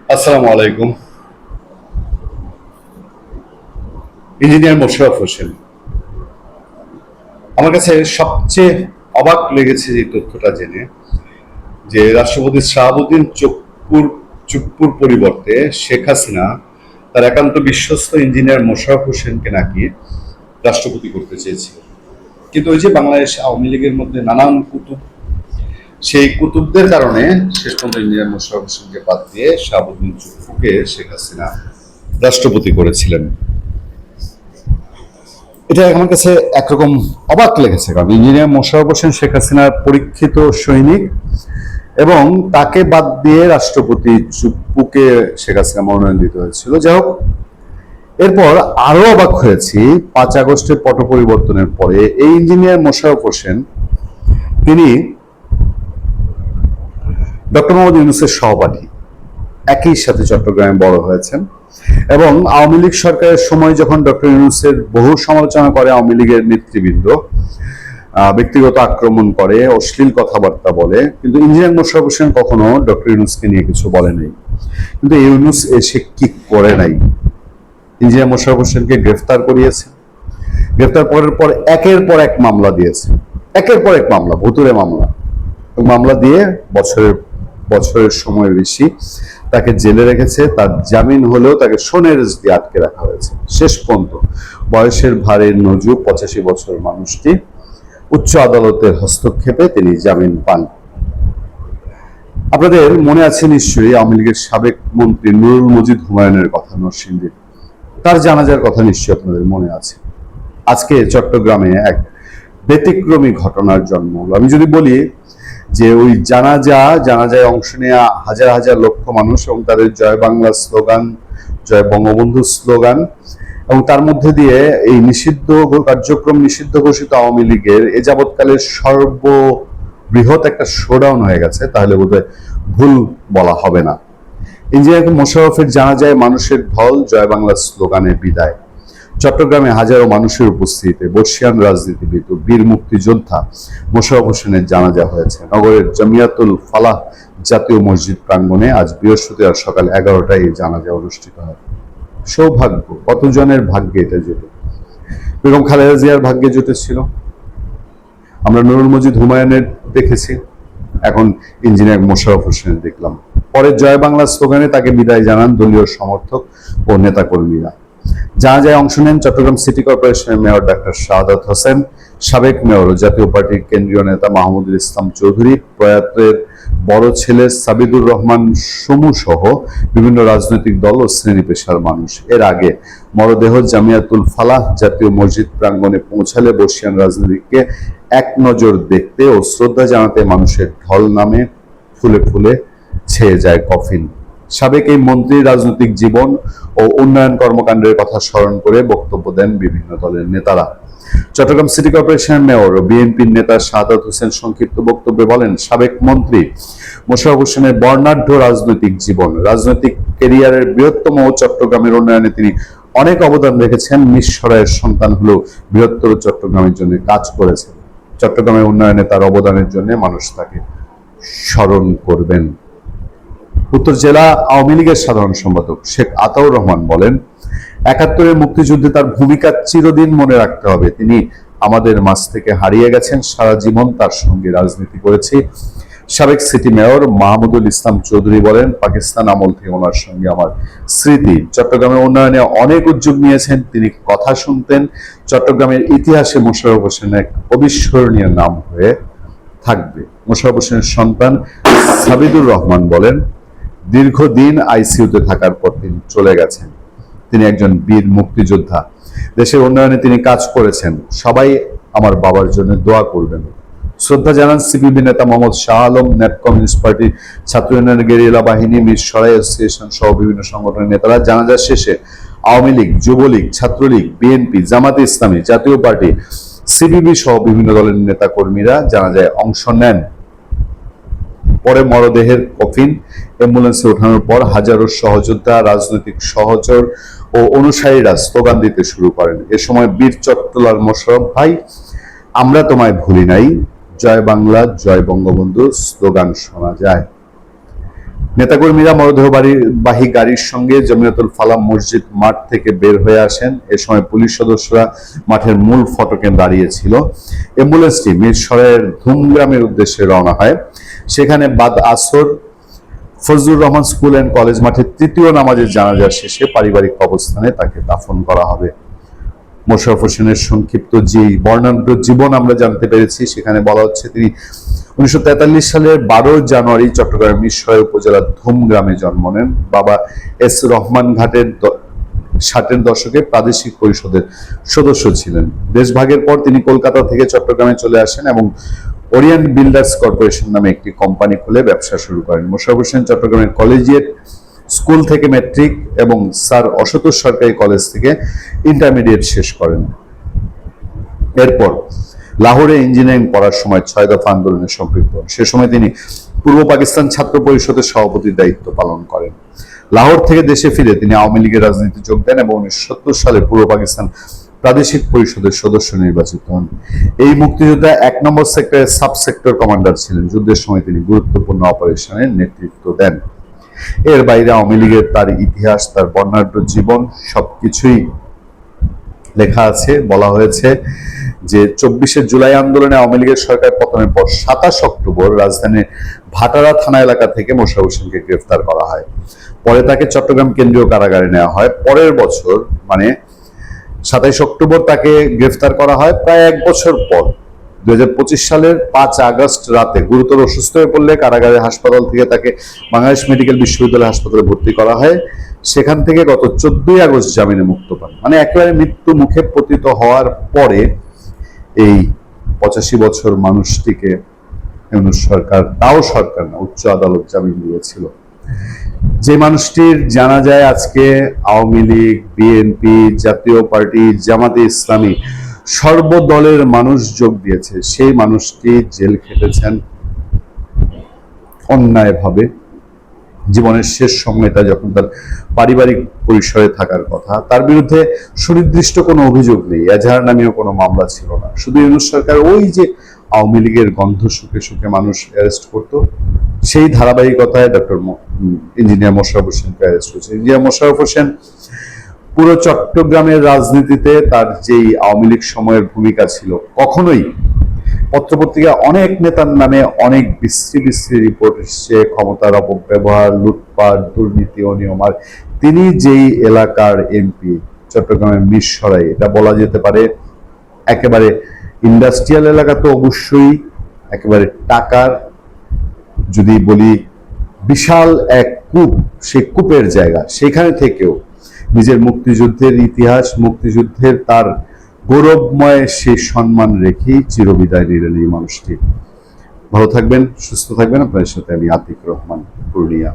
আসসালামু আলাইকুম। ইঞ্জিনিয়ার মোশাররফ হোসেন, আমার কাছে সবচেয়ে অবাক লেগেছে যে তথ্যটা জেনে, যে রাষ্ট্রপতি শাহাবুদ্দিন চুপ্পুর পরিবর্তে শেখ হাসিনা তার একান্ত বিশ্বস্ত ইঞ্জিনিয়ার মোশাররফ হোসেনকে নাকি রাষ্ট্রপতি করতে চেয়েছিল। কিন্তু ওই যে বাংলাদেশ আওয়ামী লীগের মধ্যে নানান কুতুব, সেই কুতুবদের কারণে শেষ পর্যন্ত ইঞ্জিনিয়ার মোশাররফ হোসেনকে বাদ দিয়ে শাহাবুদ্দিন চুপ্পুকে শেখ হাসিনা রাষ্ট্রপতি করেছিলেন। এটা আমার কাছে একরকম অবাক লেগেছে, কারণ ইঞ্জিনিয়ার মোশাররফ হোসেন শেখ হাসিনার পরীক্ষিত সৈনিক, এবং তাকে বাদ দিয়ে রাষ্ট্রপতি চুপ্পুকে শেখ হাসিনা মনোনয়ন দিতে হয়েছিল। যাই হোক, এরপর আরো অবাক হয়েছি 5 আগস্টের পট পরিবর্তনের পরে এই ইঞ্জিনিয়ার মোশাররফ হোসেন তিনি ডক্টর মোহাম্মদ ইউনূসের সহপাঠী, একই সাথে চট্টগ্রামে বড় হয়েছেন, এবং আওয়ামী লীগ সরকারের সময় যখন ডক্টর ইউনূসের বহু সমালোচনা করে আওয়ামী লীগের নেতৃবৃন্দ, ব্যক্তিগত আক্রমণ করে, অশ্লীল কথাবার্তা বলে, কিন্তু ইঞ্জিনিয়ার মোশাররফ হোসেন কখনো ডক্টর ইউনূসকে নিয়ে কিছু বলে নাই। কিন্তু ইউনূস এসে কি করে নাই, ইঞ্জিনিয়ার মোশাররফ হোসেনকে গ্রেফতার করিয়েছে। গ্রেফতার করার পর একের পর এক মামলা দিয়েছে, একের পর এক মামলা, ভুতুড়ে মামলা, মামলা দিয়ে বছরের বছরের সময় বেশি তাকে জেলে রেখেছে। তার জামিন হলেও তাকে সোনেরস দিয়ে আটকে রাখা হয়েছে। শেষ পর্যন্ত বয়সের ভারে নজু 85 বছর মানুষটি উচ্চ আদালতের হস্তক্ষেপে তিনি জামিন পান। আপনাদের মনে আছে নিশ্চয়ই আওয়ামী লীগের সাবেক মন্ত্রী নুরুল মজিদ হুমায়ুনের কথা, নরসিংদীর, তার জানাজার কথা নিশ্চয়ই আপনাদের মনে আছে। আজকে চট্টগ্রামে এক ব্যতিক্রমী ঘটনার জন্ম হলো। আমি যদি বলি যে ওই জানাজায় অংশ নেওয়া হাজার হাজার লক্ষ মানুষ এবং তাদের জয় বাংলা স্লোগান, জয় বঙ্গবন্ধু স্লোগান, এবং তার মধ্যে দিয়ে এই নিষিদ্ধ কার্যক্রম, নিষিদ্ধ ঘোষিত আওয়ামী লীগের এ যাবৎকালের সর্ববৃহৎ একটা শোডাউন হয়ে গেছে, তাহলে বোধহয় ভুল বলা হবে না। ইঞ্জিনিয়ার মোশাররফের জানাজায় মানুষের ঢল, জয় বাংলা স্লোগানে বিদায়। চট্টগ্রামে হাজারো মানুষের উপস্থিতিতে বর্ষিয়ান রাজনীতিবিদ ও বীর মুক্তিযোদ্ধা মোশাররফ হোসেনের জানাজা হয়েছে নগরের জামিয়াতুল ফালাহ জাতীয় মসজিদ প্রাঙ্গণে। আজ বৃহস্পতিবার সকাল 11টায় এই জানাজা অনুষ্ঠিত হয়। সৌভাগ্য, কতজনের ভাগ্যে এটা জুটে। বেগম খালেদা জিয়ার ভাগ্যে জুটেছিল, আমরা নুরুল মজিদ হুমায়ুনের দেখেছি, এখন ইঞ্জিনিয়ার মোশাররফ হোসেনের দেখলাম। পরে জয় বাংলা স্লোগানে তাকে বিদায় জানান দলীয় সমর্থক ও নেতাকর্মীরা। জানাজায় অংশ নেন চট্টগ্রাম সিটি কর্পোরেশনের মেয়র ডাক্তার শাহাদাত হোসেন, সাবেক মেয়র ও জাতীয় পার্টির কেন্দ্রীয় নেতা মাহমুদুল ইসলাম চৌধুরী, প্রয়াতের বড় ছেলে সাবিদুর রহমান সমু সহ বিভিন্ন রাজনৈতিক দল ও শ্রেণী পেশার মানুষ। এর আগে মরদেহ জামিয়াতুল ফালাহ জাতীয় মসজিদ প্রাঙ্গণে পৌঁছালে বর্ষিয়ান রাজনীতিকে এক নজর দেখতে ও শ্রদ্ধা জানাতে মানুষের ঢল নামে, ফুলে ফুলে ছেয়ে যায় কফিন। সাবেক এই মন্ত্রী রাজনৈতিক জীবন ও উন্নয়ন কর্মকাণ্ডের কথা স্মরণ করে বক্তব্য দেন বিভিন্ন দলের নেতারা। চট্টগ্রাম সিটি কর্পোরেশনের মেয়র ও বিএনপির নেতা শাহাদাত হোসেন সংক্ষিপ্ত বক্তব্যে বলেন, সাবেক মন্ত্রী মোশাররফ হোসেনের বর্ণাঢ্য রাজনৈতিক জীবন, রাজনৈতিক ক্যারিয়ারের বৃহত্তম ও চট্টগ্রামের উন্নয়নে তিনি অনেক অবদান রেখেছেন। নিঃসরায়ের সন্তান হলেও বৃহত্তর চট্টগ্রামের জন্য কাজ করেছেন। চট্টগ্রামের উন্নয়নে তার অবদানের জন্য মানুষ তাকে স্মরণ করবেন। উত্তর জেলা আওয়ামী লীগের সাধারণ সম্পাদক শেখ আতাউর রহমান বলেন, 71-এর মুক্তিযুদ্ধে তার ভূমিকা চিরদিন মনে রাখতে হবে। তিনি আমাদের মাঝ থেকে হারিয়ে গেছেন, সারা জীবন তার সঙ্গে রাজনীতি করেছি। সাবেক সিটি মেয়র মাহমুদুল ইসলাম চৌধুরী বলেন, পাকিস্তান আমল থেকে ওনার সঙ্গে আমার স্মৃতি। চট্টগ্রামের উন্নয়নে অনেক উদ্যোগ নিয়েছেন, তিনি কথা শুনতেন। চট্টগ্রামের ইতিহাসে মোশাররফ হোসেন এক অবিস্মরণীয় নাম হয়ে থাকবে। মোশাররফ হোসেনের সন্তান সাবিদুর রহমান বলেন, দীর্ঘদিন আইসিইউতে থাকার পর তিনি চলে গেছেন। তিনি একজন বীর মুক্তিযোদ্ধা, দেশের উন্নয়নে তিনি কাজ করেছেন। সবাই আমার বাবার জন্য দোয়া করবেন। শ্রদ্ধা জানান সিপিবি নেতা Mohammad Shah Alam, net communist party, ছাত্র ইউনিয়ন গেরিলা বাহিনী, মিরসরাই অ্যাসোসিয়েশন সহ বিভিন্ন সংগঠনের নেতারা। জানাজা শেষে আওয়ামী লীগ, যুবলীগ, ছাত্রলীগ, বিএনপি, জামাতে ইসলামী, জাতীয় পার্টি, সিপিবি সহ বিভিন্ন দলের নেতা কর্মীরা জানাজায় অংশ নেন। পরে মরদেহের কফিন অ্যাম্বুলেন্সে ওঠানোর পর হাজারো সহযোদ্ধা, রাজনৈতিক সহচর ও অনুসারীরা স্লোগান দিতে শুরু করেন। এ সময় বীর চট্টলার মোশাররফ ভাই, আমরা তোমায় ভুলি নাই, জয় বাংলা, জয় বঙ্গবন্ধু স্লোগান শোনা যায়। নেতাকর্মীরা মরদেহবাহী গাড়ির সঙ্গে জমিয়তুল ফালাহ মসজিদ মাঠ থেকে বের হয়ে আসেন। এ সময় পুলিশ সদস্যরা মাঠের মূল ফটকে দাঁড়িয়েছিল। অ্যাম্বুলেন্সটি মিরসরাইয়ের ধুমগ্রামের উদ্দেশ্যে রওনা হয়। সেখানে বাদ আসর Fazlur Rahman school and college মাঠে তৃতীয় নামাজের জানাজা শেষে পারিবারিক কবরস্থানে তাকে দাফন করা হবে। মোশাররফ হোসেনের সংক্ষিপ্ত যে বর্ণাঢ্য জীবন আমরা জানতে পেরেছি, সেখানে বলা হচ্ছে তিনি 1943 সালের 12 জানুয়ারি চট্টগ্রামের মিরসরাই উপজেলার ধুমগ্রামে জন্ম নেন। বাবা এস রহমান ঘাটের 60-এর দশকে প্রাদেশিক পরিষদের সদস্য ছিলেন। দেশভাগের পর তিনি কলকাতা থেকে চট্টগ্রামে চলে আসেন এবং ওরিয়েন্ট বিল্ডার্স কর্পোরেশন নামে একটি কোম্পানি খুলে ব্যবসা শুরু করেন। মোশাররফ হোসেন চট্টগ্রামের কলেজিয়েট স্কুল থেকে ম্যাট্রিক এবং স্যার অসতোষ সরকারি কলেজ থেকে ইন্টারমিডিয়েট শেষ করেন। এরপর লাহোরে ইঞ্জিনিয়ারিং পড়ার সময় 6 দফা আন্দোলনে সম্পৃক্ত হন। সে সময় তিনি পূর্ব পাকিস্তান ছাত্র পরিষদের সভাপতির দায়িত্ব পালন করেন। লাহোর থেকে দেশে ফিরে তিনি আওয়ামী লীগের রাজনীতি যোগ দেন এবং 1970 সালে পূর্ব পাকিস্তান প্রাদেশিক পরিষদের সদস্য নির্বাচিত হন। এই মুক্তিযোদ্ধা 1 নম্বর সেক্টরের সাব সেক্টর কমান্ডার ছিলেন। যুদ্ধের সময় তিনি গুরুত্বপূর্ণ অপারেশনের নেতৃত্ব দেন। এর বাইরে আওয়ামী লীগের তার ইতিহাস, তার বর্ণাঢ্য জীবন সবকিছুই লেখা আছে। বলা হয়েছে যে 24শে জুলাই আন্দোলনে আওয়ামী লীগের সরকার পতনের পর 27 অক্টোবর রাজধানীর ভাটারা থানা এলাকা থেকে মোশাররফ হোসেনকে গ্রেফতার করা হয়। পরে তাকে চট্টগ্রাম কেন্দ্রীয় কারাগারে নেওয়া হয়। পরের বছর মানে 27 অক্টোবর তাকে গ্রেফতার করা হয়। প্রায় 1 বছর পর 2025 সালের 5 আগস্ট রাতে গুরুতর অসুস্থ হয়ে পড়লে কারাগারের হাসপাতাল থেকে তাকে বাংলাদেশ মেডিকেল বিশ্ববিদ্যালয় হাসপাতালে ভর্তি করা হয়। সেখান থেকে গত 14 আগস্ট জামিনে মুক্ত পান। মানে একেবারে মৃত্যু মুখে পতিত হওয়ার পরে এই 85 বছর মানুষটিকে সরকার, তাও সরকার না, উচ্চ আদালত জামিন দিয়েছিল। যে মানুষটির জানাজায় আজকে আওয়ামী লীগ, বিএনপি, জাতীয় পার্টি, জামাতে ইসলামী সর্বদলের মানুষ যোগ দিয়েছে, সেই মানুষটি জেল খেটেছেন অন্যায়ভাবে। জীবনের শেষ সময়টা যখন তার পারিবারিক পরিসরে থাকার কথা, তার বিরুদ্ধে সুনির্দিষ্ট কোনো অভিযোগ নেই, এজাহার নামীয় কোনো মামলা ছিল না। শুধু ইউনূস সরকার ওই যে আওয়ামী লীগের গন্ধ শুকে শুকে মানুষ অ্যারেস্ট করতো, সেই ধারাবাহিকতায় ডক্টর ইঞ্জিনিয়ার মোশাররফ হোসেনকে অ্যারেস্ট করেছে। ইঞ্জিনিয়ার মোশাররফ হোসেন পুরো চট্টগ্রামের রাজনীতিতে তার যেই আওয়ামী লীগ সময়ের ভূমিকা ছিল, কখনোই পত্রপত্রিকা অনেক নেতার নামে অনেক বিশ্রী বিশ্রী রিপোর্ট এসছে, ক্ষমতার অপব্যবহার, লুটপাট, দুর্নীতি, অনিয়ম। আর তিনি যেই এলাকার এমপি, চট্টগ্রামের মিরসরাই, এটা বলা যেতে পারে একেবারে ইন্ডাস্ট্রিয়াল এলাকা, তো অবশ্যই একেবারে টাকার, যদি বলি বিশাল এক কূপ, সেই কূপের জায়গা। সেখানে থেকেও নিজের মুক্তিযুদ্ধের ইতিহাস, মুক্তিযুদ্ধের তার গৌরবময় সেই সম্মান রেখেই চিরবিদায় নিলেন এই মানুষটি। ভালো থাকবেন, সুস্থ থাকবেন। আপনাদের সাথে আমি আতিক রহমান, পূর্ণিয়া।